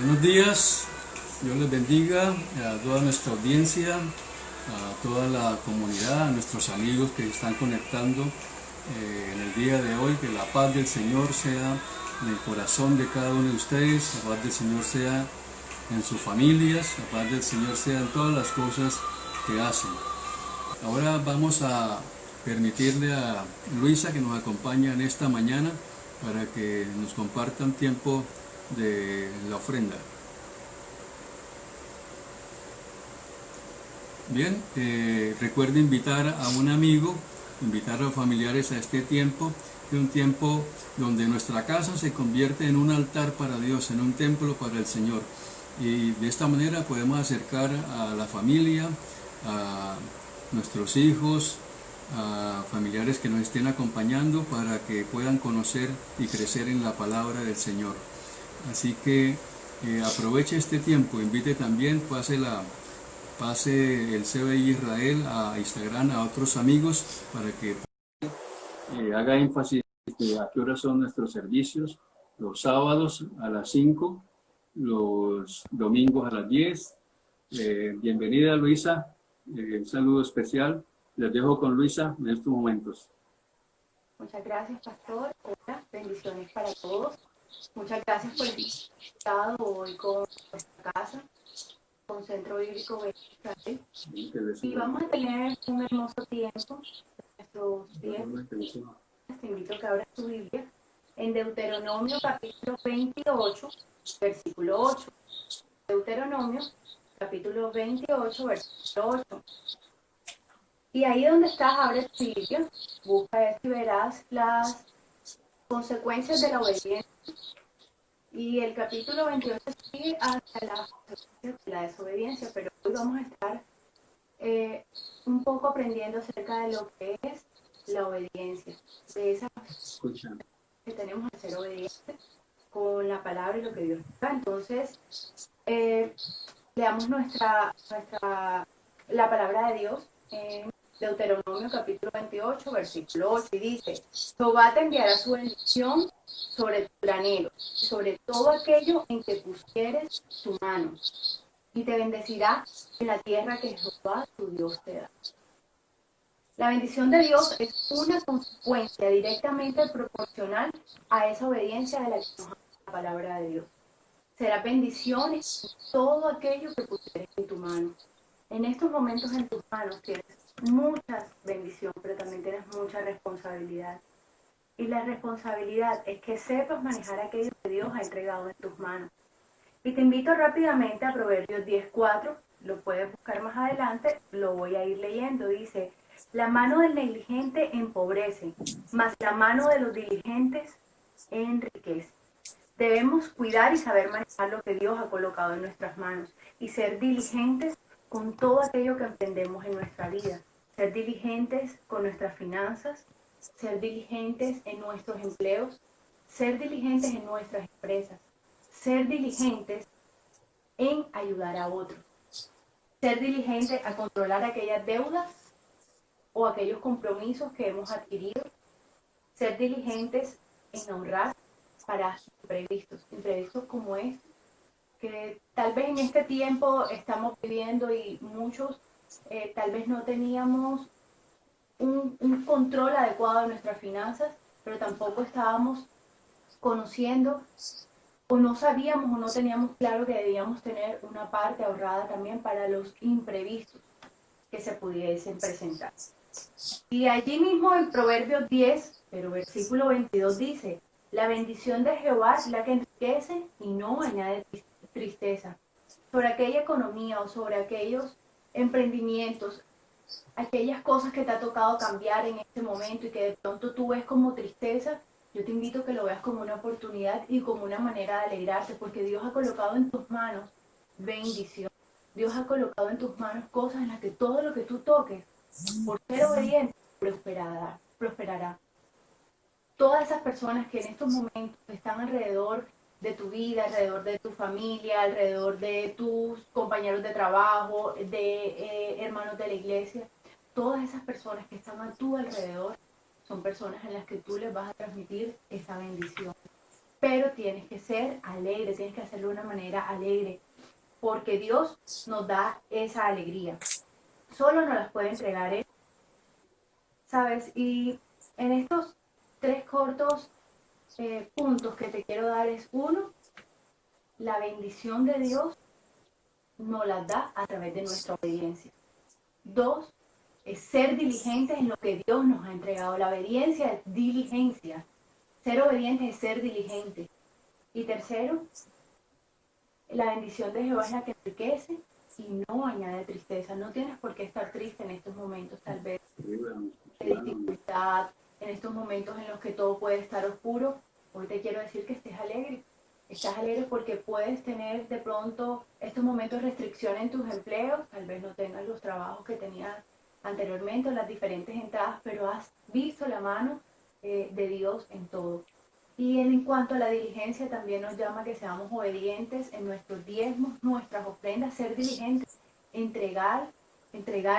Buenos días, Dios les bendiga a toda nuestra audiencia, a toda la comunidad, a nuestros amigos que se están conectando en el día de hoy. Que la paz del Señor sea en el corazón de cada uno de ustedes, la paz del Señor sea en sus familias, la paz del Señor sea en todas las cosas que hacen. Ahora vamos a permitirle a Luisa que nos acompaña en esta mañana para que nos comparta un tiempo de la ofrenda. Bien, recuerde invitar a un amigo, invitar a los familiares a este tiempo, de un tiempo donde nuestra casa se convierte en un altar para Dios, en un templo para el Señor. Y de esta manera podemos acercar a la familia, a nuestros hijos, a familiares que nos estén acompañando para que puedan conocer y crecer en la palabra del Señor. Así que aproveche este tiempo, invite también, pase el CBI Israel a Instagram a otros amigos para que haga énfasis de a qué horas son nuestros servicios: los sábados a las 5, los domingos a las 10. Bienvenida, Luisa, un saludo especial. Les dejo con Luisa en estos momentos. Muchas gracias, pastor. Hola, bendiciones para todos. Muchas gracias por estar invitado hoy con nuestra casa, con Centro Bíblico Israel. Y vamos a tener un hermoso tiempo. Nuestros 10. Te invito a que abras tu Biblia en Deuteronomio capítulo 28, versículo 8. Deuteronomio capítulo 28, versículo 8. Y ahí donde estás, abre tu Biblia, busca y verás las consecuencias de la obediencia. Y el capítulo 28 sigue hasta las consecuencias de la desobediencia, pero hoy vamos a estar un poco aprendiendo acerca de lo que es la obediencia, de esa que tenemos que ser obedientes con la palabra y lo que Dios nos da. Entonces, leamos la palabra de Dios en Deuteronomio capítulo 28, versículo 8, y dice: Jehová te enviará su bendición sobre tu granero, sobre todo aquello en que pusieres tu mano, y te bendecirá en la tierra que Jehová tu Dios te da. La bendición de Dios es una consecuencia directamente proporcional a esa obediencia de la que nos habla la palabra de Dios. Será bendición en todo aquello que pusieres en tu mano. En estos momentos en tus manos tienes mucha bendición, pero también tienes mucha responsabilidad. Y la responsabilidad es que sepas manejar aquello que Dios ha entregado en tus manos. Y te invito rápidamente a Proverbios 10:4, lo puedes buscar más adelante, lo voy a ir leyendo. Dice: la mano del negligente empobrece, mas la mano de los diligentes enriquece. Debemos cuidar y saber manejar lo que Dios ha colocado en nuestras manos y ser diligentes con todo aquello que emprendemos en nuestra vida. Ser diligentes con nuestras finanzas, ser diligentes en nuestros empleos, ser diligentes en nuestras empresas, ser diligentes en ayudar a otros, ser diligentes a controlar aquellas deudas o aquellos compromisos que hemos adquirido, ser diligentes en honrar para imprevistos como este, que tal vez en este tiempo estamos viviendo y muchos tal vez no teníamos un control adecuado de nuestras finanzas, pero tampoco estábamos conociendo o no sabíamos o no teníamos claro que debíamos tener una parte ahorrada también para los imprevistos que se pudiesen presentar. Y allí mismo en Proverbios 10, pero versículo 22 dice: la bendición de Jehová es la que enriquece y no añade tristeza. Sobre aquella economía o sobre aquellos emprendimientos, aquellas cosas que te ha tocado cambiar en este momento y que de pronto tú ves como tristeza, yo te invito a que lo veas como una oportunidad y como una manera de alegrarte, porque Dios ha colocado en tus manos bendición. Dios ha colocado en tus manos cosas en las que todo lo que tú toques, por ser obediente, prosperará. Todas esas personas que en estos momentos están alrededor de tu vida, alrededor de tu familia, alrededor de tus compañeros de trabajo, de hermanos de la iglesia, todas esas personas que están a tu alrededor son personas en las que tú les vas a transmitir esa bendición. pero tienes que ser alegre, tienes que hacerlo de una manera alegre, porque Dios nos da esa alegría. Solo nos las puede entregar Él, ¿sabes? Y en estos 3 cortos puntos que te quiero dar es: uno, la bendición de Dios nos la da a través de nuestra obediencia. 2, es ser diligentes en lo que Dios nos ha entregado. La obediencia es diligencia. Ser obediente es ser diligente. Y tercero, la bendición de Jehová es la que enriquece y no añade tristeza. No tienes por qué estar triste en estos momentos, tal vez de dificultad, en estos momentos en los que todo puede estar oscuro. Hoy te quiero decir que estés alegre. Estás alegre porque puedes tener de pronto estos momentos de restricción en tus empleos, tal vez no tengas los trabajos que tenías anteriormente o las diferentes entradas, pero has visto la mano de Dios en todo. Y en cuanto a la diligencia, también nos llama que seamos obedientes en nuestros diezmos, nuestras ofrendas, ser diligentes, entregar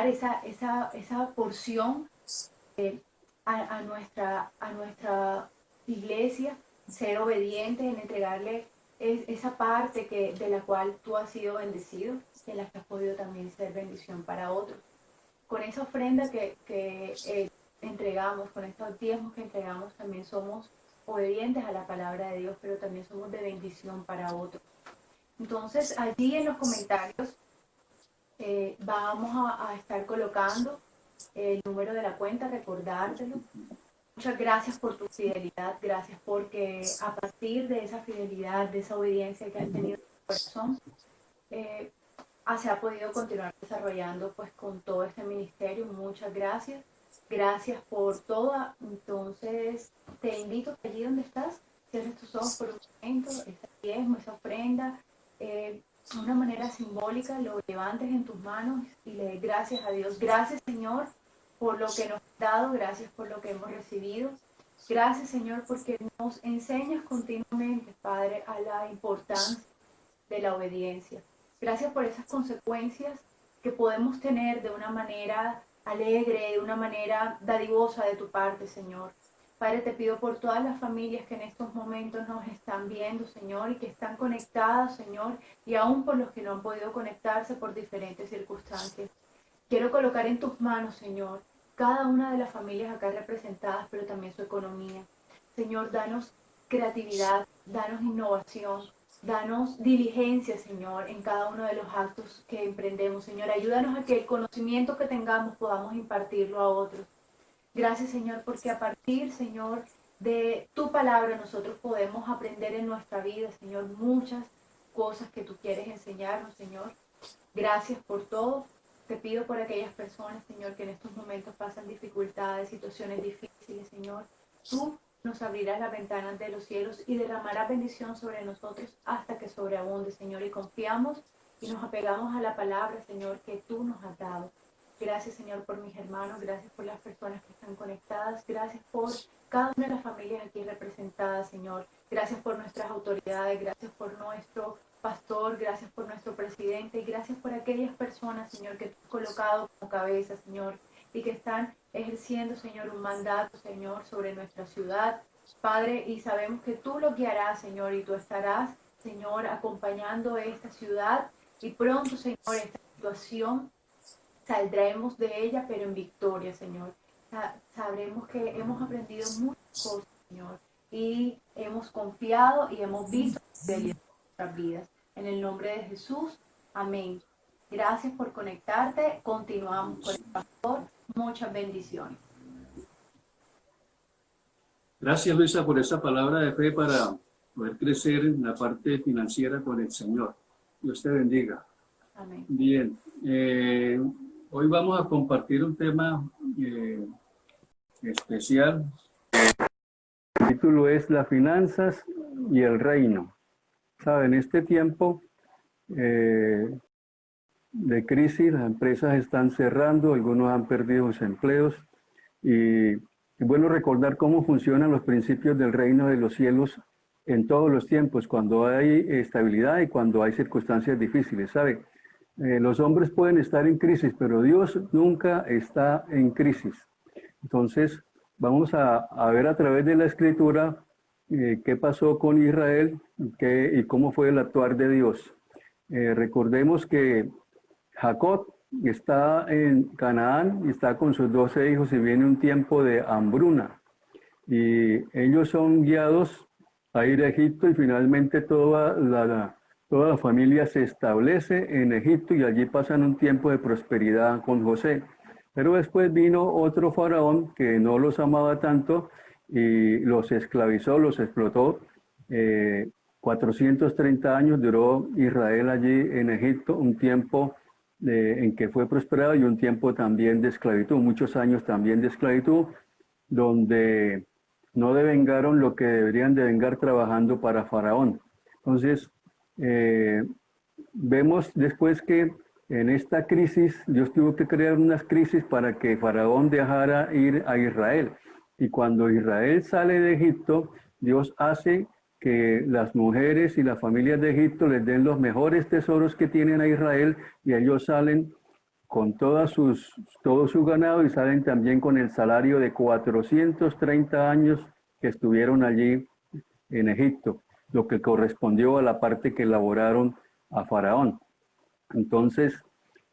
esa porción a nuestra iglesia, ser obedientes en entregarle esa parte de la cual tú has sido bendecido, en la que has podido también ser bendición para otros. Con esa ofrenda que entregamos, con estos diezmos que entregamos, también somos obedientes a la palabra de Dios, pero también somos de bendición para otros. Entonces, allí en los comentarios vamos a estar colocando el número de la cuenta, recordártelo. Muchas gracias por tu fidelidad, gracias porque a partir de esa fidelidad, de esa obediencia que has tenido en tu corazón, se ha podido continuar desarrollando pues con todo este ministerio. Muchas gracias. Gracias por todo. Entonces, te invito que allí donde estás, cierres tus ojos por un momento, ese diezmo, esa ofrenda, de una manera simbólica, lo levantes en tus manos y le des gracias a Dios. Gracias, Señor, por lo que nos has dado, gracias por lo que hemos recibido. Gracias, Señor, porque nos enseñas continuamente, Padre, a la importancia de la obediencia. Gracias por esas consecuencias que podemos tener de una manera alegre, de una manera dadivosa de tu parte, Señor. Padre, te pido por todas las familias que en estos momentos nos están viendo, Señor, y que están conectadas, Señor, y aún por los que no han podido conectarse por diferentes circunstancias. Quiero colocar en tus manos, Señor, cada una de las familias acá representadas, pero también su economía. Señor, danos creatividad, danos innovación, danos diligencia, Señor, en cada uno de los actos que emprendemos. Señor, ayúdanos a que el conocimiento que tengamos podamos impartirlo a otros. Gracias, Señor, porque a partir, Señor, de tu palabra nosotros podemos aprender en nuestra vida, Señor, muchas cosas que tú quieres enseñarnos, Señor. Gracias por todo. Te pido por aquellas personas, Señor, que en estos momentos pasan dificultades, situaciones difíciles, Señor. Tú nos abrirás las ventanas de los cielos y derramarás bendición sobre nosotros hasta que sobreabunde, Señor. Y confiamos y nos apegamos a la palabra, Señor, que tú nos has dado. Gracias, Señor, por mis hermanos. Gracias por las personas que están conectadas. Gracias por cada una de las familias aquí representadas, Señor. Gracias por nuestras autoridades. Gracias por nuestro pastor. Gracias por nuestro presidente. Y gracias por aquellas personas, Señor, que tú has colocado como cabeza, Señor, y que están ejerciendo, Señor, un mandato, Señor, sobre nuestra ciudad, Padre, y sabemos que tú lo guiarás, Señor, y tú estarás, Señor, acompañando esta ciudad, y pronto, Señor, esta situación saldremos de ella, pero en victoria, Señor. Sabremos que hemos aprendido muchas cosas, Señor, y hemos confiado y hemos visto en nuestras vidas. En el nombre de Jesús, amén. Gracias por conectarte. Continuamos con el pastor. Muchas bendiciones. Gracias, Luisa, por esa palabra de fe para poder crecer en la parte financiera con el Señor. Dios te bendiga. Amén. Bien. Hoy vamos a compartir un tema especial. El título es Las finanzas y el reino. Saben, en este tiempo de crisis, las empresas están cerrando, algunos han perdido sus empleos y es bueno recordar cómo funcionan los principios del reino de los cielos en todos los tiempos, cuando hay estabilidad y cuando hay circunstancias difíciles. ¿Sabe? Los hombres pueden estar en crisis, pero Dios nunca está en crisis. Entonces, vamos a ver a través de la Escritura qué pasó con Israel y cómo fue el actuar de Dios. Recordemos que Jacob está en Canaán y está con sus 12 hijos y viene un tiempo de hambruna. Y ellos son guiados a ir a Egipto y finalmente toda la familia se establece en Egipto y allí pasan un tiempo de prosperidad con José. Pero después vino otro faraón que no los amaba tanto y los esclavizó, los explotó. 430 años duró Israel allí en Egipto, un tiempo en que fue prosperado y un tiempo también de esclavitud, muchos años también de esclavitud, donde no devengaron lo que deberían devengar trabajando para Faraón. Entonces, vemos después que en esta crisis, Dios tuvo que crear unas crisis para que Faraón dejara ir a Israel. Y cuando Israel sale de Egipto, Dios hace que las mujeres y las familias de Egipto les den los mejores tesoros que tienen a Israel y ellos salen con todo su ganado y salen también con el salario de 430 años que estuvieron allí en Egipto, lo que correspondió a la parte que elaboraron a Faraón. Entonces,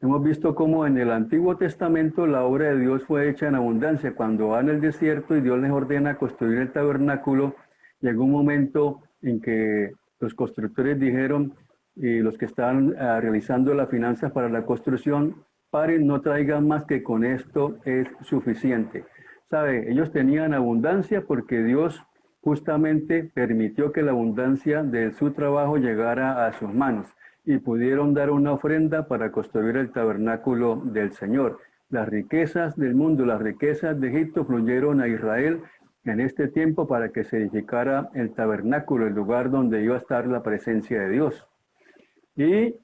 hemos visto cómo en el Antiguo Testamento la obra de Dios fue hecha en abundancia. Cuando van al desierto y Dios les ordena construir el tabernáculo, llegó un momento en que los constructores dijeron, y los que estaban realizando las finanzas para la construcción, paren, no traigan más, que con esto es suficiente. ¿Sabe? Ellos tenían abundancia porque Dios justamente permitió que la abundancia de su trabajo llegara a sus manos y pudieron dar una ofrenda para construir el tabernáculo del Señor. Las riquezas del mundo, las riquezas de Egipto fluyeron a Israel en este tiempo para que se edificara el tabernáculo, el lugar donde iba a estar la presencia de Dios. Y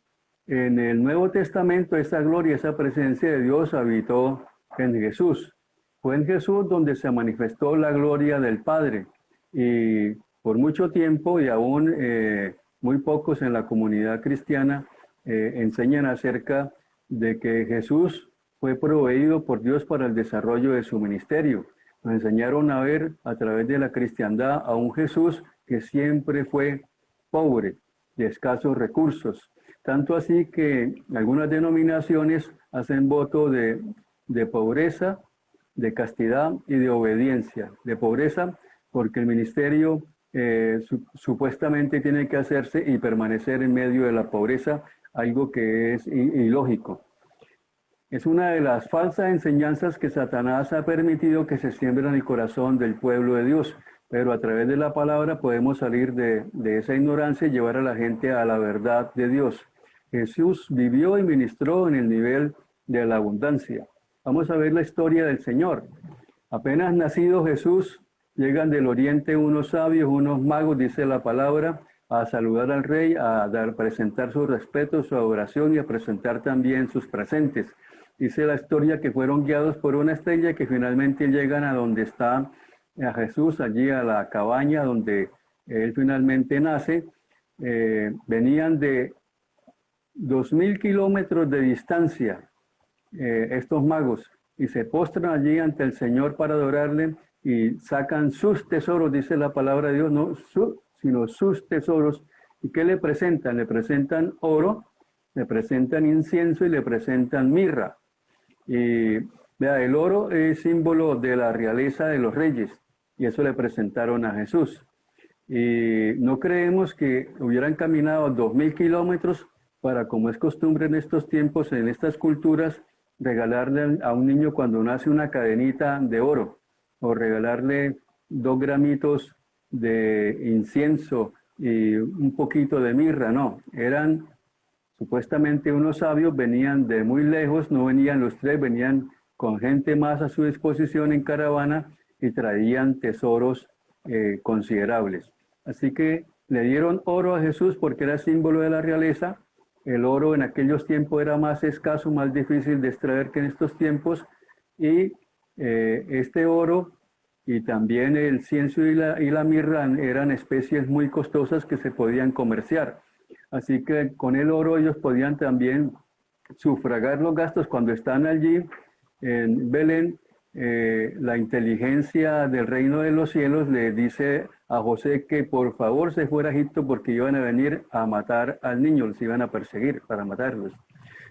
en el Nuevo Testamento esa gloria, esa presencia de Dios habitó en Jesús. Fue en Jesús donde se manifestó la gloria del Padre. Y por mucho tiempo, y aún muy pocos en la comunidad cristiana, enseñan acerca de que Jesús fue proveído por Dios para el desarrollo de su ministerio. Nos enseñaron a ver a través de la cristiandad a un Jesús que siempre fue pobre, de escasos recursos. Tanto así que algunas denominaciones hacen voto de pobreza, de castidad y de obediencia. De pobreza porque el ministerio supuestamente tiene que hacerse y permanecer en medio de la pobreza, algo que es ilógico. Es una de las falsas enseñanzas que Satanás ha permitido que se siembren en el corazón del pueblo de Dios, pero a través de la palabra podemos salir de esa ignorancia y llevar a la gente a la verdad de Dios. Jesús vivió y ministró en el nivel de la abundancia. Vamos a ver la historia del Señor. Apenas nacido Jesús, llegan del oriente unos sabios, unos magos, dice la palabra, a saludar al rey, a presentar su respeto, su adoración y a presentar también sus presentes. Dice la historia que fueron guiados por una estrella que finalmente llegan a donde está a Jesús, allí a la cabaña donde él finalmente nace. Venían de 2000 kilómetros de distancia estos magos y se postran allí ante el Señor para adorarle y sacan sus tesoros, dice la palabra de Dios, no sino sus tesoros. ¿Y qué le presentan? Le presentan oro, le presentan incienso y le presentan mirra. Y vea, el oro es símbolo de la realeza de los reyes y eso le presentaron a Jesús. Y no creemos que hubieran caminado 2000 kilómetros para, como es costumbre en estos tiempos, en estas culturas, regalarle a un niño cuando nace una cadenita de oro o regalarle 2 gramitos de incienso y un poquito de mirra. No, eran supuestamente unos sabios, venían de muy lejos, no venían los 3, venían con gente más a su disposición en caravana y traían tesoros considerables. Así que le dieron oro a Jesús porque era símbolo de la realeza. El oro en aquellos tiempos era más escaso, más difícil de extraer que en estos tiempos, y este oro y también el incienso y la mirra eran especies muy costosas que se podían comerciar. Así que con el oro ellos podían también sufragar los gastos cuando están allí en Belén. la inteligencia del reino de los cielos le dice a José que por favor se fuera a Egipto porque iban a venir a matar al niño, los iban a perseguir para matarlos.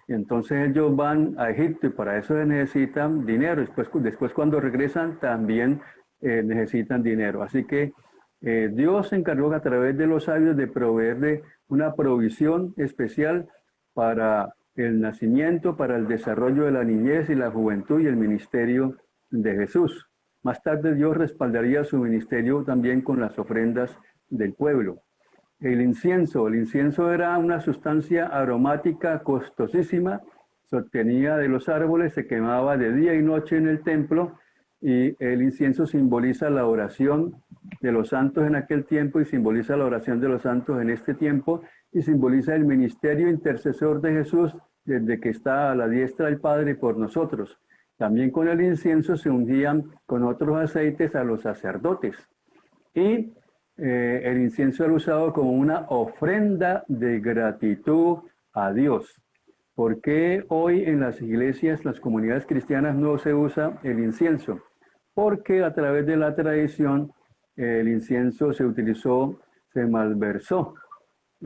Y entonces ellos van a Egipto y para eso necesitan dinero. Después cuando regresan también necesitan dinero. Así que Dios se encargó a través de los sabios de proveerle una provisión especial para el nacimiento, para el desarrollo de la niñez y la juventud y el ministerio de Jesús. Más tarde Dios respaldaría su ministerio también con las ofrendas del pueblo. El incienso era una sustancia aromática costosísima, se obtenía de los árboles, se quemaba de día y noche en el templo y el incienso simboliza la oración de los santos en aquel tiempo y simboliza la oración de los santos en este tiempo y simboliza el ministerio intercesor de Jesús desde que está a la diestra del Padre por nosotros. También con el incienso se ungían con otros aceites a los sacerdotes y el incienso era usado como una ofrenda de gratitud a Dios. ¿Por qué hoy en las iglesias, las comunidades cristianas no se usa el incienso? Porque a través de la tradición el incienso se utilizó, se malversó.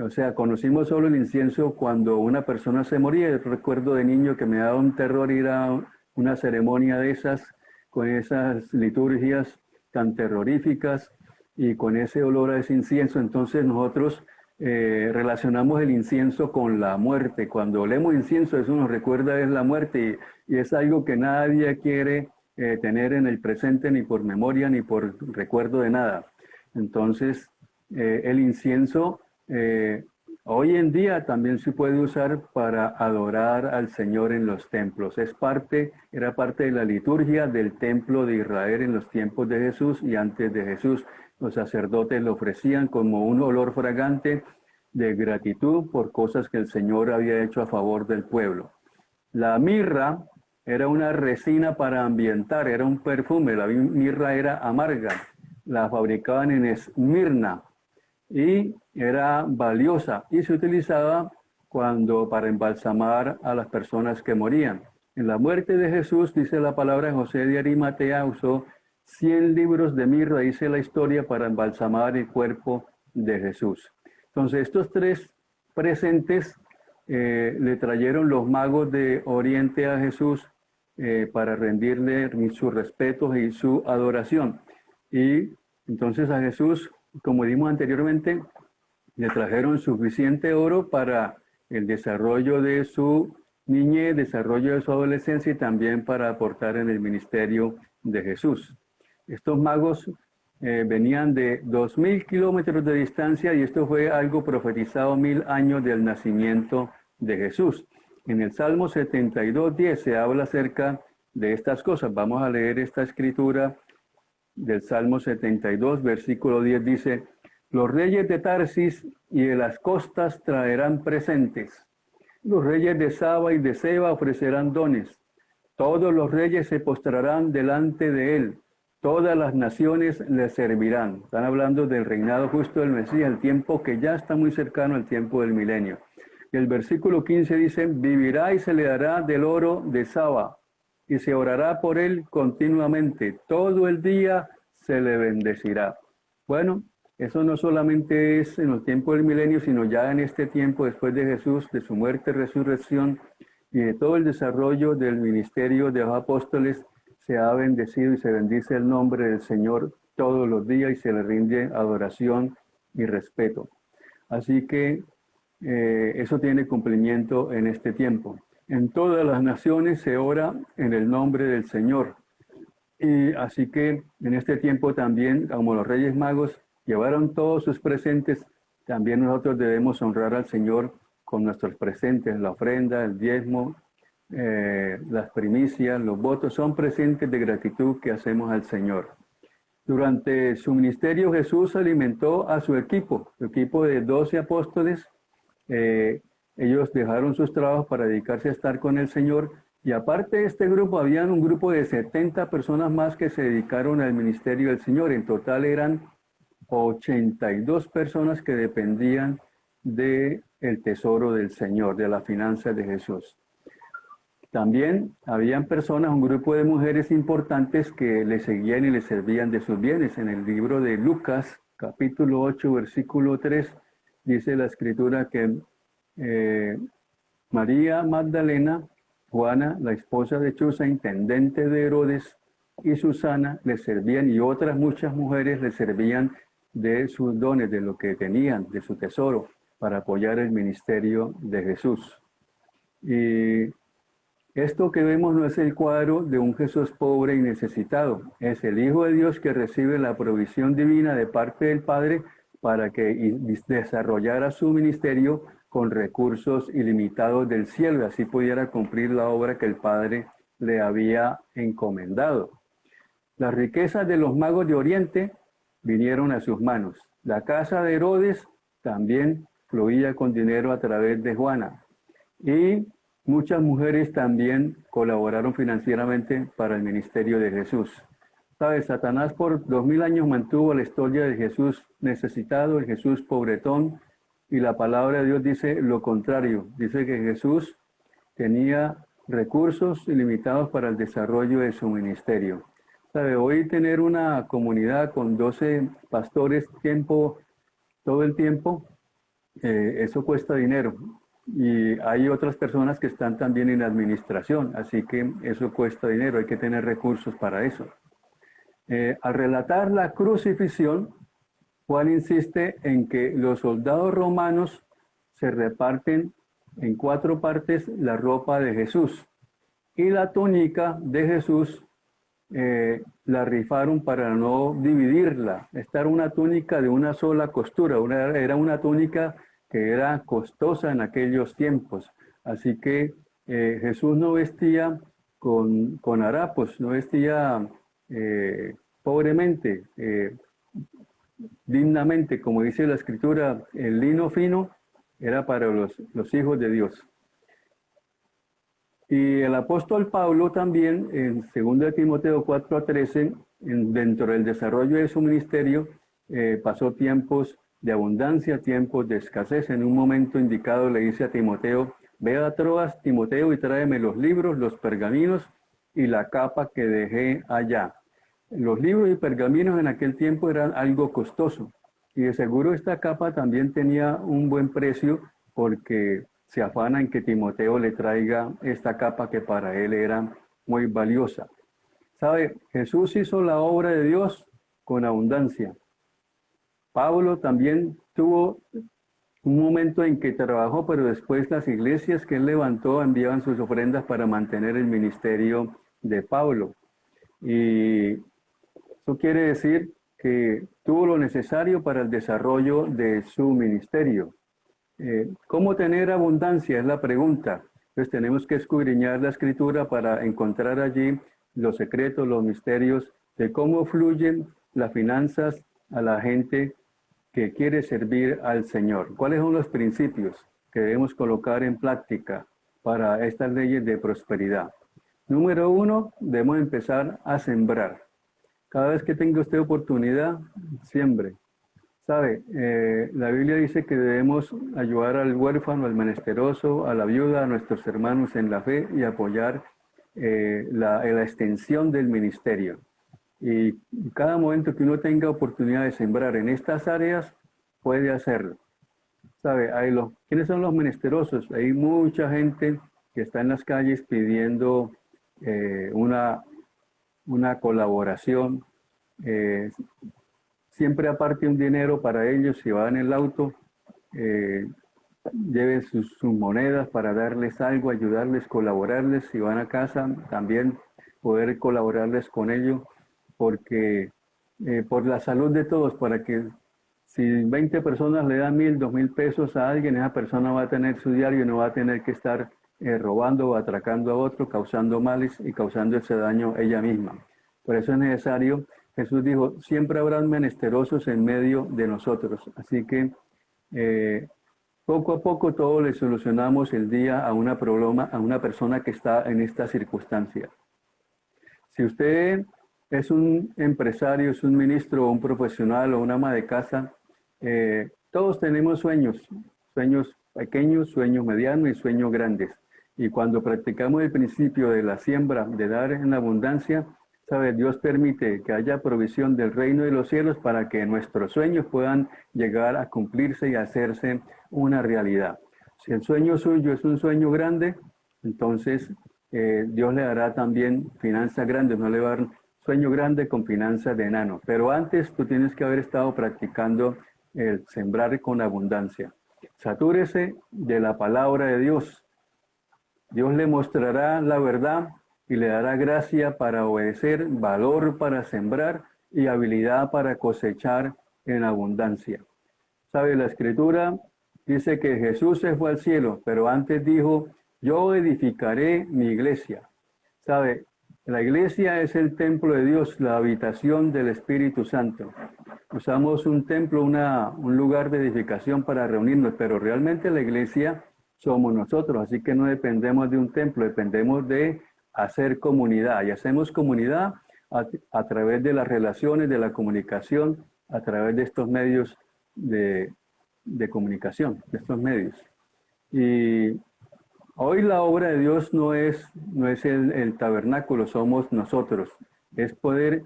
O sea, conocimos solo el incienso cuando una persona se moría. Yo recuerdo de niño que me daba un terror ir a una ceremonia de esas, con esas liturgias tan terroríficas y con ese olor a ese incienso. Entonces nosotros relacionamos el incienso con la muerte. Cuando olemos incienso, eso nos recuerda es la muerte y es algo que nadie quiere tener en el presente, ni por memoria, ni por recuerdo de nada. Entonces, el incienso hoy en día también se puede usar para adorar al Señor en los templos. Era parte de la liturgia del templo de Israel en los tiempos de Jesús y antes de Jesús. Los sacerdotes lo ofrecían como un olor fragante de gratitud por cosas que el Señor había hecho a favor del pueblo. La mirra era una resina para ambientar, era un perfume. La mirra era amarga, la fabricaban en Esmirna y era valiosa y se utilizaba para embalsamar a las personas que morían. En la muerte de Jesús, dice la palabra, José de Arimatea usó 100 libros de mirra, dice la historia, para embalsamar el cuerpo de Jesús. Entonces, estos tres presentes le trajeron los magos de Oriente a Jesús para rendirle sus respetos y su adoración. Y entonces a Jesús, como dimos anteriormente, le trajeron suficiente oro para el desarrollo de su niñez, desarrollo de su adolescencia y también para aportar en el ministerio de Jesús. Estos magos venían de 2000 kilómetros de distancia y esto fue algo profetizado 1000 años del nacimiento de Jesús. En el Salmo 72:10 se habla acerca de estas cosas. Vamos a leer esta escritura del Salmo 72, versículo 10 dice: los reyes de Tarsis y de las costas traerán presentes. Los reyes de Saba y de Seba ofrecerán dones. Todos los reyes se postrarán delante de él. Todas las naciones le servirán. Están hablando del reinado justo del Mesías, el tiempo que ya está muy cercano al tiempo del milenio. Y el versículo 15 dice: vivirá y se le dará del oro de Saba, y se orará por él continuamente. Todo el día se le bendecirá. Bueno, eso no solamente es en los tiempos del milenio, sino ya en este tiempo después de Jesús, de su muerte, resurrección y de todo el desarrollo del ministerio de los apóstoles, se ha bendecido y se bendice el nombre del Señor todos los días y se le rinde adoración y respeto. Así que eso tiene cumplimiento en este tiempo. En todas las naciones se ora en el nombre del Señor. Y así que en este tiempo también, como los Reyes Magos llevaron todos sus presentes, también nosotros debemos honrar al Señor con nuestros presentes, la ofrenda, el diezmo, las primicias, los votos, son presentes de gratitud que hacemos al Señor. Durante su ministerio Jesús alimentó a su equipo de 12 apóstoles. Ellos dejaron sus trabajos para dedicarse a estar con el Señor. Y aparte de este grupo, había un grupo de 70 personas más que se dedicaron al ministerio del Señor. En total eran 82 personas que dependían del tesoro del Señor, de la finanza de Jesús. También habían personas, un grupo de mujeres importantes que le seguían y le servían de sus bienes. En el libro de Lucas, capítulo 8, versículo 3, dice la escritura que María Magdalena, Juana, la esposa de Chuza, intendente de Herodes, y Susana le servían, y otras muchas mujeres le servían de sus dones, de lo que tenían, de su tesoro, para apoyar el ministerio de Jesús. Y esto que vemos no es el cuadro de un Jesús pobre y necesitado, es el Hijo de Dios que recibe la provisión divina de parte del Padre para que desarrollara su ministerio con recursos ilimitados del cielo y así pudiera cumplir la obra que el Padre le había encomendado. Las riquezas de los magos de Oriente vinieron a sus manos. La casa de Herodes también fluía con dinero a través de Juana. Y muchas mujeres también colaboraron financieramente para el ministerio de Jesús. ¿Sabes? Satanás por 2000 años mantuvo la historia de Jesús necesitado, el Jesús pobretón, y la palabra de Dios dice lo contrario. Dice que Jesús tenía recursos ilimitados para el desarrollo de su ministerio. ¿Sabe? Hoy tener una comunidad con 12 pastores todo el tiempo, eso cuesta dinero. Y hay otras personas que están también en administración, así que eso cuesta dinero, hay que tener recursos para eso. Al relatar la crucifixión, Juan insiste en que los soldados romanos se reparten en 4 partes la ropa de Jesús y la túnica de Jesús la rifaron para no dividirla. Esta era una túnica de una sola costura, era una túnica que era costosa en aquellos tiempos. Así que Jesús no vestía con harapos, no vestía pobremente, dignamente, como dice la Escritura, el lino fino era para los hijos de Dios. Y el apóstol Pablo también, en 2 Timoteo 4:13, dentro del desarrollo de su ministerio, pasó tiempos de abundancia, tiempos de escasez. En un momento indicado le dice a Timoteo, ve a Troas, Timoteo, y tráeme los libros, los pergaminos y la capa que dejé allá. Los libros y pergaminos en aquel tiempo eran algo costoso. Y de seguro esta capa también tenía un buen precio porque se afana en que Timoteo le traiga esta capa que para él era muy valiosa. ¿Sabe? Jesús hizo la obra de Dios con abundancia. Pablo también tuvo un momento en que trabajó, pero después las iglesias que él levantó enviaban sus ofrendas para mantener el ministerio de Pablo. Y eso quiere decir que tuvo lo necesario para el desarrollo de su ministerio. ¿Cómo tener abundancia? Es la pregunta. Entonces tenemos que escudriñar la Escritura para encontrar allí los secretos, los misterios de cómo fluyen las finanzas a la gente que quiere servir al Señor. ¿Cuáles son los principios que debemos colocar en práctica para estas leyes de prosperidad? Número 1, debemos empezar a sembrar. Cada vez que tenga usted oportunidad, siembre. ¿Sabe? La Biblia dice que debemos ayudar al huérfano, al menesteroso, a la viuda, a nuestros hermanos en la fe y apoyar la extensión del ministerio. Y cada momento que uno tenga oportunidad de sembrar en estas áreas, puede hacerlo. ¿Sabe? ¿Quiénes son los menesterosos? Hay mucha gente que está en las calles pidiendo una colaboración. Siempre aparte un dinero para ellos, si van en el auto, lleven sus monedas para darles algo, ayudarles, colaborarles. Si van a casa, también poder colaborarles con ellos, porque por la salud de todos, para que si 20 personas le dan 1,000, 2,000 pesos a alguien, esa persona va a tener su diario y no va a tener que estar robando o atracando a otro, causando males y causando ese daño ella misma. Por eso es necesario. Jesús dijo, siempre habrán menesterosos en medio de nosotros. Así que poco a poco todos le solucionamos el día a una persona que está en esta circunstancia. Si usted es un empresario, es un ministro, un profesional o una ama de casa, todos tenemos sueños pequeños, sueños medianos y sueños grandes. Y cuando practicamos el principio de la siembra, de dar en abundancia, ¿sabe? Dios permite que haya provisión del reino de los cielos para que nuestros sueños puedan llegar a cumplirse y hacerse una realidad. Si el sueño suyo es un sueño grande, entonces Dios le dará también finanzas grandes, no le va a dar sueño grande con finanzas de enano. Pero antes tú tienes que haber estado practicando el sembrar con abundancia. Satúrese de la palabra de Dios. Dios le mostrará la verdad y le dará gracia para obedecer, valor para sembrar y habilidad para cosechar en abundancia. ¿Sabe? La Escritura dice que Jesús se fue al cielo, pero antes dijo, yo edificaré mi iglesia. ¿Sabe? La iglesia es el templo de Dios, la habitación del Espíritu Santo. Usamos un templo, un lugar de edificación para reunirnos, pero realmente la iglesia somos nosotros, así que no dependemos de un templo, dependemos de hacer comunidad. Y hacemos comunidad a través de las relaciones, de la comunicación, a través de estos medios de comunicación, de estos medios. Y hoy la obra de Dios no es el tabernáculo, somos nosotros. Es poder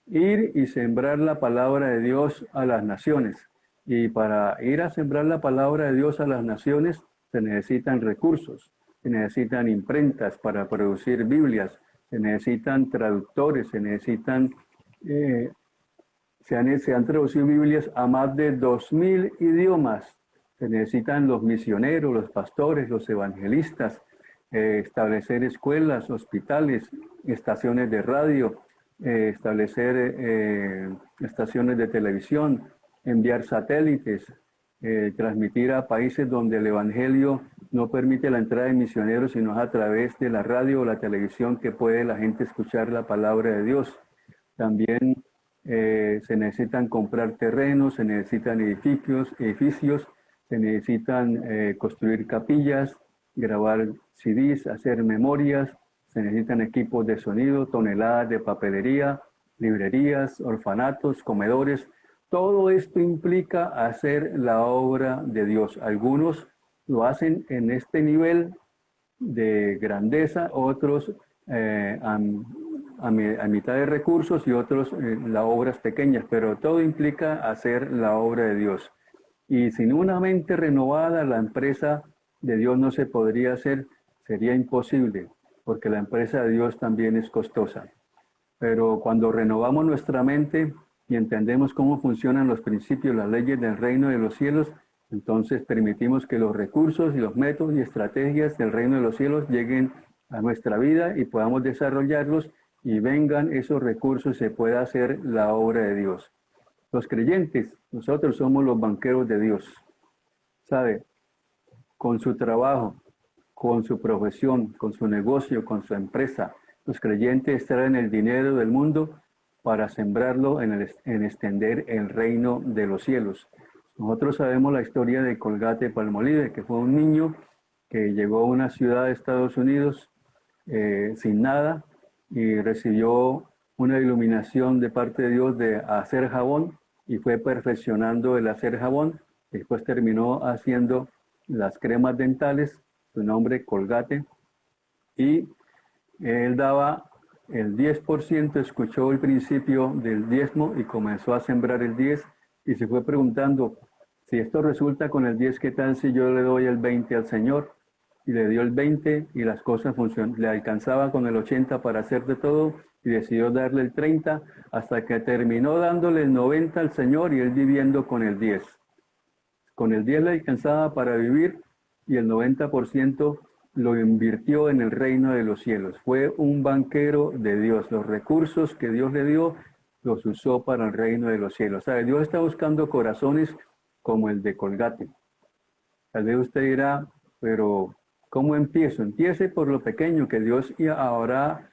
ir y sembrar la palabra de Dios a las naciones. Y para ir a sembrar la palabra de Dios a las naciones se necesitan recursos, se necesitan imprentas para producir Biblias, se necesitan traductores, se han traducido Biblias a más de 2.000 idiomas. Se necesitan los misioneros, los pastores, los evangelistas, establecer escuelas, hospitales, estaciones de radio, establecer estaciones de televisión, enviar satélites, transmitir a países donde el evangelio no permite la entrada de misioneros, sino a través de la radio o la televisión que puede la gente escuchar la palabra de Dios. También se necesitan comprar terrenos, se necesitan edificios, se necesitan construir capillas, grabar CDs, hacer memorias, se necesitan equipos de sonido, toneladas de papelería, librerías, orfanatos, comedores. Todo esto implica hacer la obra de Dios. Algunos lo hacen en este nivel de grandeza, otros a mitad de recursos y otros las obras pequeñas, pero todo implica hacer la obra de Dios. Y sin una mente renovada, la empresa de Dios no se podría hacer, sería imposible, porque la empresa de Dios también es costosa. Pero cuando renovamos nuestra mente y entendemos cómo funcionan los principios, las leyes del reino de los cielos, entonces permitimos que los recursos y los métodos y estrategias del reino de los cielos lleguen a nuestra vida y podamos desarrollarlos y vengan esos recursos y se pueda hacer la obra de Dios. Los creyentes, nosotros somos los banqueros de Dios. ¿Sabe? Con su trabajo, con su profesión, con su negocio, con su empresa, los creyentes traen el dinero del mundo para sembrarlo en extender el reino de los cielos. Nosotros sabemos la historia de Colgate-Palmolive, que fue un niño que llegó a una ciudad de Estados Unidos sin nada y recibió una iluminación de parte de Dios de hacer jabón y fue perfeccionando el hacer jabón. Después terminó haciendo las cremas dentales, su nombre Colgate, y él daba el 10%, escuchó el principio del diezmo y comenzó a sembrar el 10 y se fue preguntando, si esto resulta con el 10, ¿qué tal si yo le doy el 20 al Señor? Y le dio el 20 y las cosas funcionaron. Le alcanzaba con el 80 para hacer de todo y decidió darle el 30 hasta que terminó dándole el 90 al Señor y él viviendo con el 10. Con el 10 le alcanzaba para vivir y el 90% lo invirtió en el reino de los cielos. Fue un banquero de Dios. Los recursos que Dios le dio los usó para el reino de los cielos. ¿Sabe? Dios está buscando corazones como el de Colgate. Tal vez usted dirá, pero ¿cómo empiezo? Empiece por lo pequeño, que Dios ahora,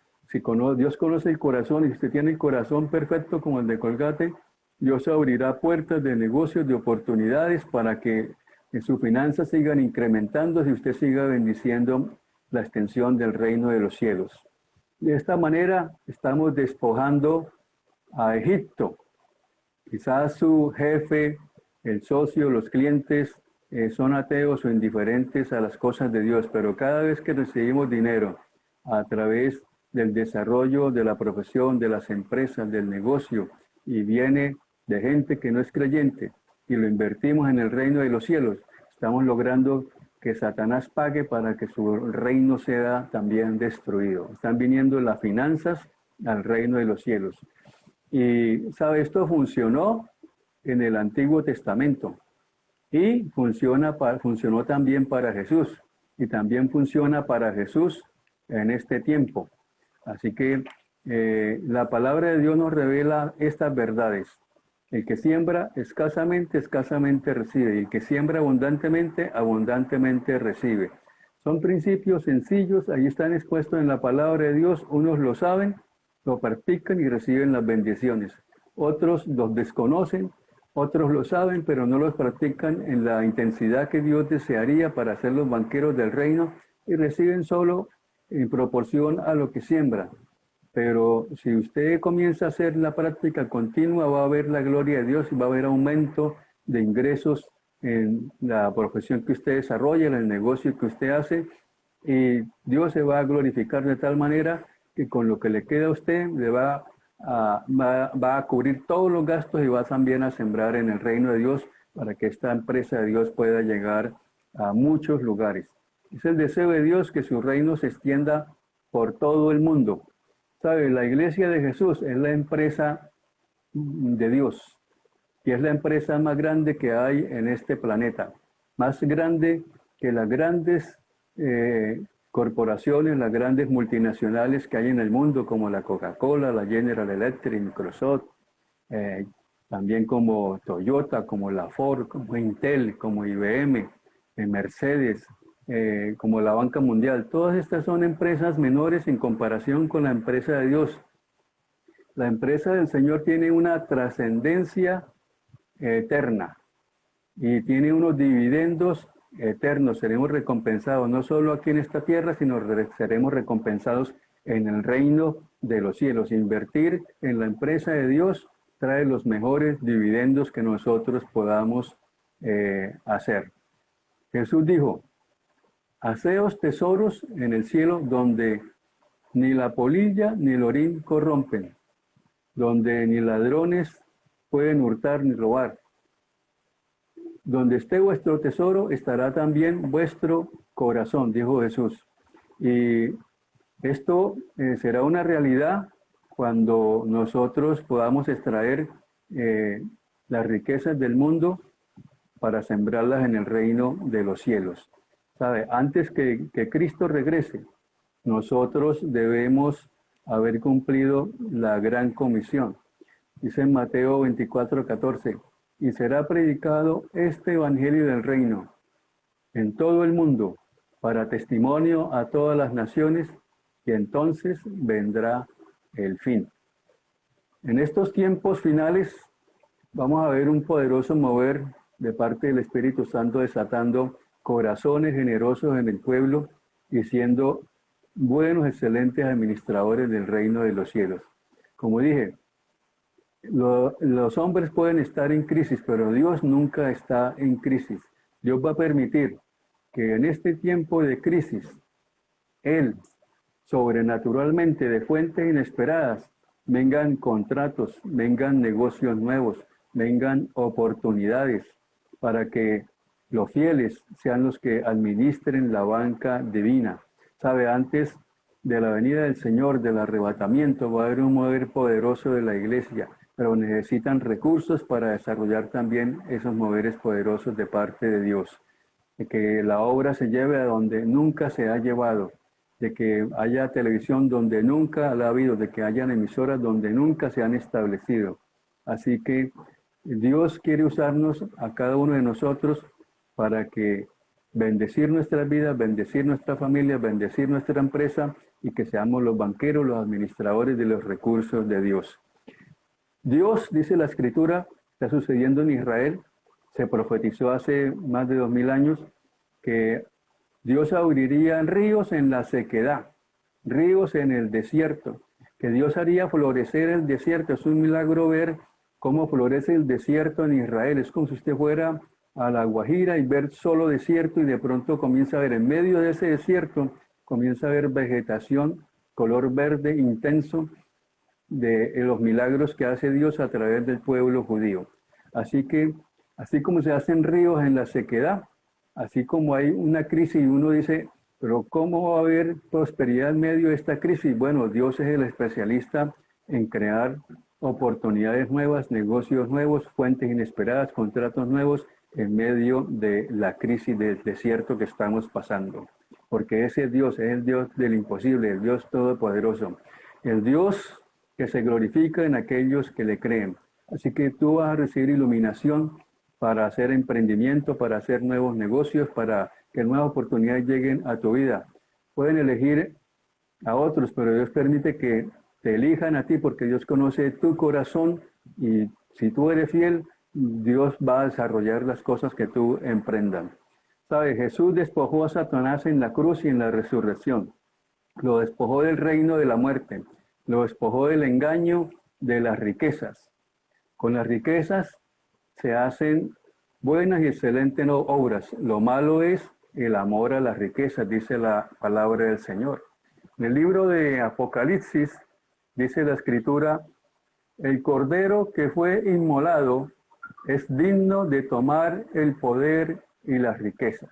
Dios conoce el corazón y si usted tiene el corazón perfecto como el de Colgate, Dios abrirá puertas de negocios, de oportunidades para que sus finanzas sigan incrementando y usted siga bendiciendo la extensión del reino de los cielos. De esta manera estamos despojando a Egipto. Quizás su jefe, el socio, los clientes son ateos o indiferentes a las cosas de Dios, pero cada vez que recibimos dinero a través del desarrollo de la profesión, de las empresas, del negocio, y viene de gente que no es creyente, y lo invertimos en el reino de los cielos, estamos logrando que Satanás pague para que su reino sea también destruido. Están viniendo las finanzas al reino de los cielos. Y, ¿sabe? Esto funcionó en el Antiguo Testamento y funcionó también para Jesús. Y también funciona para Jesús en este tiempo. Así que la palabra de Dios nos revela estas verdades. El que siembra escasamente, escasamente recibe. Y el que siembra abundantemente, abundantemente recibe. Son principios sencillos, ahí están expuestos en la palabra de Dios. Unos lo saben, lo practican y reciben las bendiciones. Otros los desconocen, otros lo saben, pero no los practican en la intensidad que Dios desearía para ser los banqueros del reino y reciben solo en proporción a lo que siembra. Pero si usted comienza a hacer la práctica continua, va a ver la gloria de Dios y va a haber aumento de ingresos en la profesión que usted desarrolla, en el negocio que usted hace, y Dios se va a glorificar de tal manera que con lo que le queda a usted le va a cubrir todos los gastos y va también a sembrar en el reino de Dios para que esta empresa de Dios pueda llegar a muchos lugares. Es el deseo de Dios que su reino se extienda por todo el mundo. ¿Sabe? La iglesia de Jesús es la empresa de Dios y es la empresa más grande que hay en este planeta, más grande que las grandes corporaciones, las grandes multinacionales que hay en el mundo, como la Coca-Cola, la General Electric, Microsoft, también como Toyota, como la Ford, como Intel, como IBM, Mercedes, como la Banca Mundial. Todas estas son empresas menores en comparación con la empresa de Dios. La empresa del Señor tiene una trascendencia eterna y tiene unos dividendos eternos. Seremos recompensados no solo aquí en esta tierra, sino seremos recompensados en el reino de los cielos. Invertir en la empresa de Dios trae los mejores dividendos que nosotros podamos hacer. Jesús dijo: haceos tesoros en el cielo donde ni la polilla ni el orín corrompen, donde ni ladrones pueden hurtar ni robar. Donde esté vuestro tesoro, estará también vuestro corazón, dijo Jesús. Y esto será una realidad cuando nosotros podamos extraer las riquezas del mundo para sembrarlas en el reino de los cielos. ¿Sabe? Antes que Cristo regrese, nosotros debemos haber cumplido la gran comisión. Dice en Mateo 24:14, y será predicado este evangelio del reino en todo el mundo para testimonio a todas las naciones, y entonces vendrá el fin. En estos tiempos finales vamos a ver un poderoso mover de parte del Espíritu Santo desatando corazones generosos en el pueblo y siendo buenos, excelentes administradores del reino de los cielos. Como dije, los hombres pueden estar en crisis, pero Dios nunca está en crisis. Dios va a permitir que en este tiempo de crisis, Él, sobrenaturalmente, de fuentes inesperadas, vengan contratos, vengan negocios nuevos, vengan oportunidades para que los fieles sean los que administren la banca divina. ¿Sabe? Antes de la venida del Señor, del arrebatamiento, va a haber un mover poderoso de la iglesia, pero necesitan recursos para desarrollar también esos moveres poderosos de parte de Dios. De que la obra se lleve a donde nunca se ha llevado, de que haya televisión donde nunca la ha habido, de que hayan emisoras donde nunca se han establecido. Así que Dios quiere usarnos a cada uno de nosotros para que bendecir nuestras vidas, bendecir nuestra familia, bendecir nuestra empresa y que seamos los banqueros, los administradores de los recursos de Dios. Dios, dice la Escritura, está sucediendo en Israel. Se profetizó hace más de 2000 años que Dios abriría ríos en la sequedad, ríos en el desierto, que Dios haría florecer el desierto. Es un milagro ver cómo florece el desierto en Israel. Es como si usted fuera a La Guajira y ver solo desierto y de pronto comienza a ver en medio de ese desierto, comienza a ver vegetación, color verde intenso de los milagros que hace Dios a través del pueblo judío. Así que, así como se hacen ríos en la sequedad, así como hay una crisis y uno dice, pero ¿cómo va a haber prosperidad en medio de esta crisis? Bueno, Dios es el especialista en crear oportunidades nuevas, negocios nuevos, fuentes inesperadas, contratos nuevos en medio de la crisis del desierto que estamos pasando. Porque ese Dios es el Dios del imposible, el Dios todopoderoso, el Dios que se glorifica en aquellos que le creen. Así que tú vas a recibir iluminación para hacer emprendimiento, para hacer nuevos negocios, para que nuevas oportunidades lleguen a tu vida. Pueden elegir a otros, pero Dios permite que te elijan a ti porque Dios conoce tu corazón y si tú eres fiel, Dios va a desarrollar las cosas que tú emprendan. ¿Sabes? Jesús despojó a Satanás en la cruz y en la resurrección. Lo despojó del reino de la muerte. Lo despojó del engaño de las riquezas. Con las riquezas se hacen buenas y excelentes obras. Lo malo es el amor a las riquezas, dice la palabra del Señor. En el libro de Apocalipsis dice la Escritura, el Cordero que fue inmolado es digno de tomar el poder y las riquezas.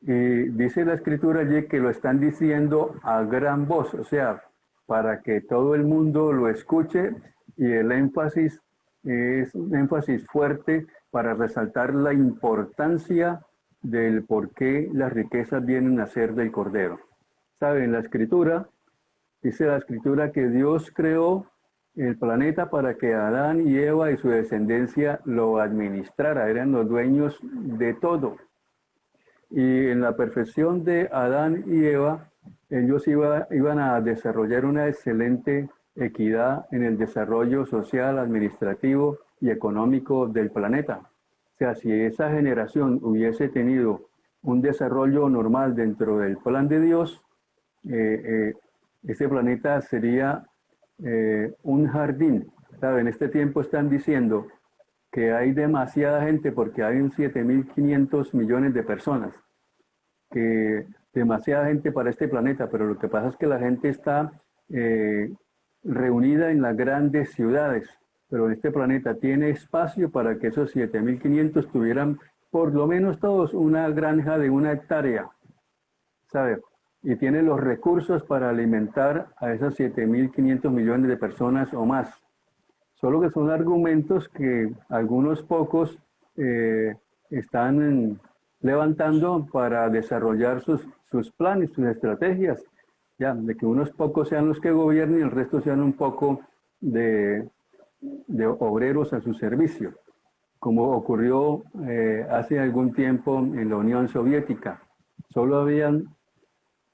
Y dice la Escritura allí que lo están diciendo a gran voz, o sea, para que todo el mundo lo escuche, y el énfasis es un énfasis fuerte para resaltar la importancia del por qué las riquezas vienen a ser del Cordero. ¿Saben? La Escritura, dice la Escritura que Dios creó el planeta para que Adán y Eva y su descendencia lo administrara, eran los dueños de todo. Y en la perfección de Adán y Eva, ellos iban a desarrollar una excelente equidad en el desarrollo social, administrativo y económico del planeta. O sea, si esa generación hubiese tenido un desarrollo normal dentro del plan de Dios, ese planeta sería un jardín. ¿Sabe? En este tiempo están diciendo que hay demasiada gente porque hay 7.500 millones de personas, que demasiada gente para este planeta, pero lo que pasa es que la gente está reunida en las grandes ciudades, pero en este planeta tiene espacio para que esos 7.500 tuvieran por lo menos todos una granja de 1 hectárea, ¿sabe? Y tiene los recursos para alimentar a esos 7.500 millones de personas o más. Solo que son argumentos que algunos pocos están levantando para desarrollar sus planes, sus estrategias, ya, de que unos pocos sean los que gobiernen y el resto sean un poco de obreros a su servicio, como ocurrió hace algún tiempo en la Unión Soviética. Solo habían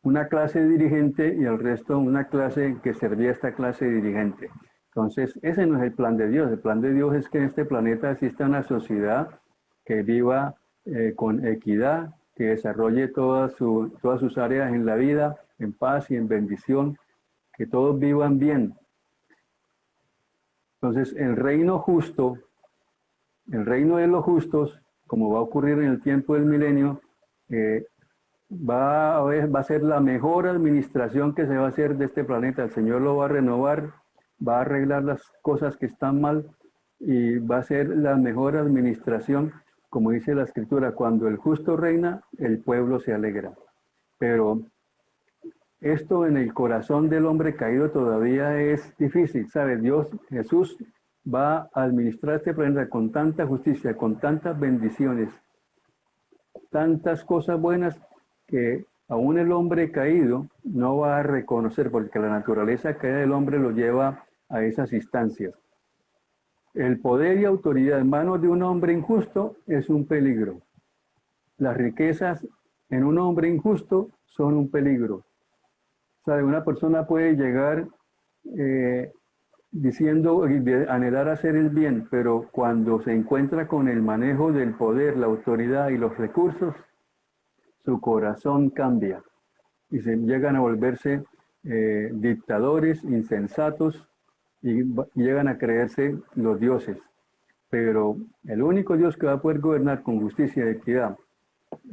una clase dirigente y el resto una clase que servía a esta clase dirigente. Entonces, ese no es el plan de Dios. El plan de Dios es que en este planeta exista una sociedad que viva con equidad, que desarrolle todas sus áreas en la vida, en paz y en bendición, que todos vivan bien. Entonces, el reino justo, el reino de los justos, como va a ocurrir en el tiempo del milenio, va a ser la mejor administración que se va a hacer de este planeta. El Señor lo va a renovar, va a arreglar las cosas que están mal y va a ser la mejor administración. Como dice la Escritura, cuando el justo reina, el pueblo se alegra. Pero esto en el corazón del hombre caído todavía es difícil, ¿sabe? Dios, Jesús, va a administrar este planeta con tanta justicia, con tantas bendiciones, tantas cosas buenas que aún el hombre caído no va a reconocer, porque la naturaleza caída del hombre lo lleva a esas instancias. El poder y autoridad en manos de un hombre injusto es un peligro. Las riquezas en un hombre injusto son un peligro. ¿Sabe? Una persona puede llegar diciendo y anhelar hacer el bien, pero cuando se encuentra con el manejo del poder, la autoridad y los recursos, su corazón cambia y se llegan a volverse dictadores, insensatos, y llegan a creerse los dioses. pero el único Dios que va a poder gobernar con justicia y equidad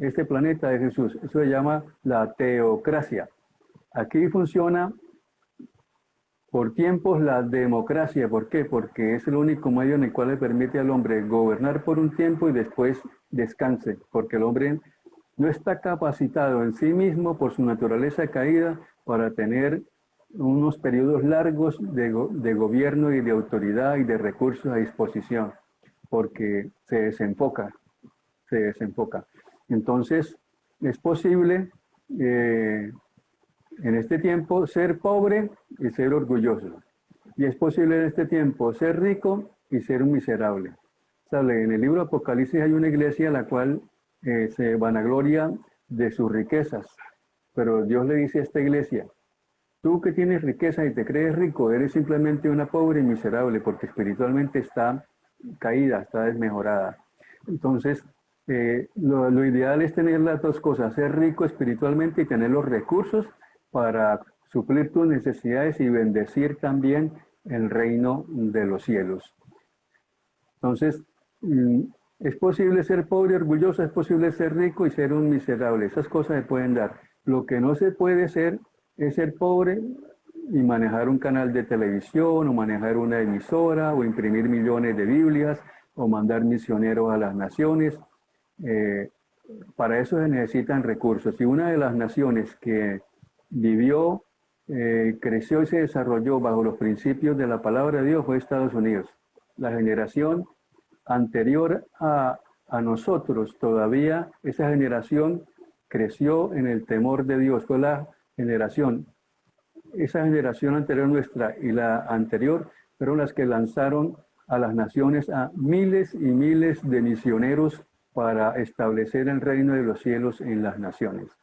este planeta es Jesús. Eso se llama la teocracia. Aquí funciona por tiempos la democracia. ¿Por qué? Porque es el único medio en el cual le permite al hombre gobernar por un tiempo y después descanse, porque el hombre no está capacitado en sí mismo por su naturaleza caída para tener unos periodos largos de gobierno y de autoridad y de recursos a disposición, porque se desenfoca. Entonces, es posible en este tiempo ser pobre y ser orgulloso. Y es posible en este tiempo ser rico y ser un miserable. ¿Sabe? En el libro Apocalipsis hay una iglesia la cual se vanagloria de sus riquezas. Pero Dios le dice a esta iglesia, tú que tienes riqueza y te crees rico, eres simplemente una pobre y miserable porque espiritualmente está caída, está desmejorada. Entonces, lo ideal es tener las dos cosas, ser rico espiritualmente y tener los recursos para suplir tus necesidades y bendecir también el reino de los cielos. Entonces, es posible ser pobre y orgulloso, es posible ser rico y ser un miserable. Esas cosas se pueden dar. Lo que no se puede ser es ser pobre y manejar un canal de televisión o manejar una emisora o imprimir millones de Biblias o mandar misioneros a las naciones. Para eso se necesitan recursos. Y una de las naciones que vivió, creció y se desarrolló bajo los principios de la palabra de Dios fue Estados Unidos. La generación anterior a nosotros, todavía esa generación creció en el temor de Dios. Fue esa generación anterior nuestra y la anterior fueron las que lanzaron a las naciones a miles y miles de misioneros para establecer el reino de los cielos en las naciones.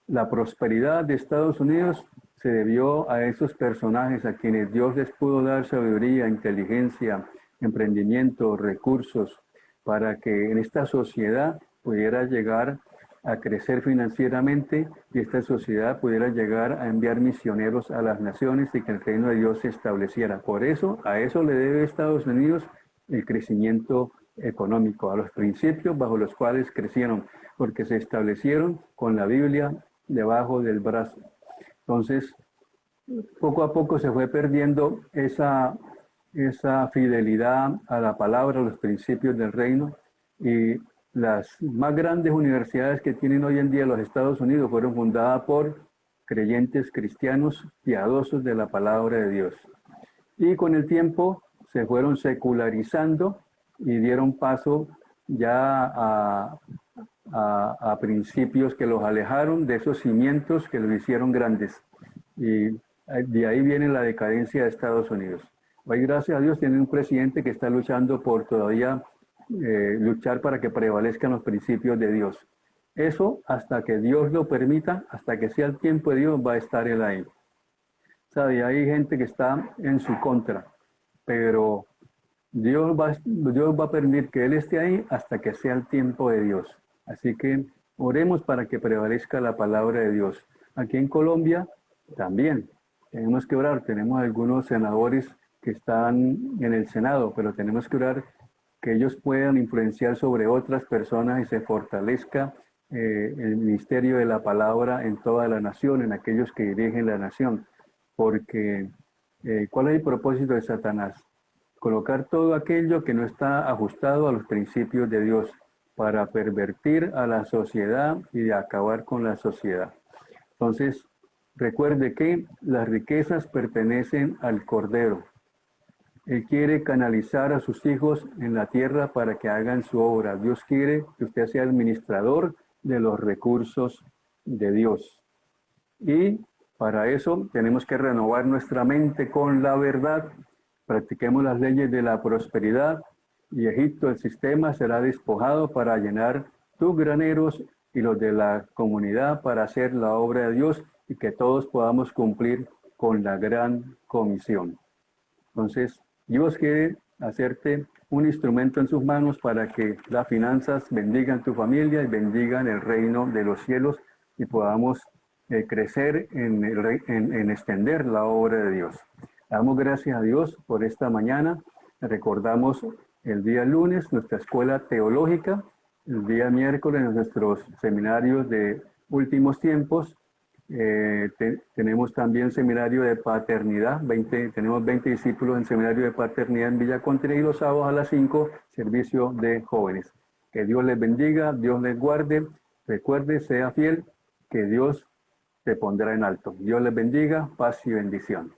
La prosperidad de Estados Unidos se debió a esos personajes a quienes Dios les pudo dar sabiduría, inteligencia, emprendimiento, recursos, para que en esta sociedad pudiera llegar a crecer financieramente y esta sociedad pudiera llegar a enviar misioneros a las naciones y que el reino de Dios se estableciera. Por eso, a eso le debe Estados Unidos el crecimiento económico, a los principios bajo los cuales crecieron, porque se establecieron con la Biblia debajo del brazo. Entonces, poco a poco se fue perdiendo esa fidelidad a la palabra, a los principios del reino, y las más grandes universidades que tienen hoy en día los Estados Unidos fueron fundadas por creyentes cristianos piadosos de la palabra de Dios. Y con el tiempo se fueron secularizando y dieron paso ya a principios que los alejaron de esos cimientos que los hicieron grandes. Y de ahí viene la decadencia de Estados Unidos. Hoy, gracias a Dios, tienen un presidente que está luchando por todavía luchar para que prevalezcan los principios de Dios. Eso, hasta que Dios lo permita, hasta que sea el tiempo de Dios, va a estar él ahí. ¿Sabe? Hay gente que está en su contra, pero Dios va a permitir que él esté ahí hasta que sea el tiempo de Dios. Así que oremos para que prevalezca la palabra de Dios. Aquí en Colombia también tenemos que orar. Tenemos algunos senadores que están en el Senado, pero tenemos que orar que ellos puedan influenciar sobre otras personas y se fortalezca el ministerio de la palabra en toda la nación, en aquellos que dirigen la nación. Porque, ¿cuál es el propósito de Satanás? Colocar todo aquello que no está ajustado a los principios de Dios para pervertir a la sociedad y de acabar con la sociedad. Entonces, recuerde que las riquezas pertenecen al Cordero. Él quiere canalizar a sus hijos en la tierra para que hagan su obra. Dios quiere que usted sea administrador de los recursos de Dios. Y para eso tenemos que renovar nuestra mente con la verdad. Practiquemos las leyes de la prosperidad y Egipto, el sistema, será despojado para llenar tus graneros y los de la comunidad para hacer la obra de Dios y que todos podamos cumplir con la gran comisión. Entonces, Dios quiere hacerte un instrumento en sus manos para que las finanzas bendigan tu familia y bendigan el reino de los cielos y podamos crecer en extender la obra de Dios. Damos gracias a Dios por esta mañana. Recordamos el día lunes nuestra escuela teológica, el día miércoles nuestros seminarios de últimos tiempos. Tenemos también seminario de paternidad, tenemos 20 discípulos en seminario de paternidad en Villa Contreras, y los sábados a las 5, servicio de jóvenes. Que Dios les bendiga, Dios les guarde. Recuerde, sea fiel, que Dios te pondrá en alto. Dios les bendiga, paz y bendición.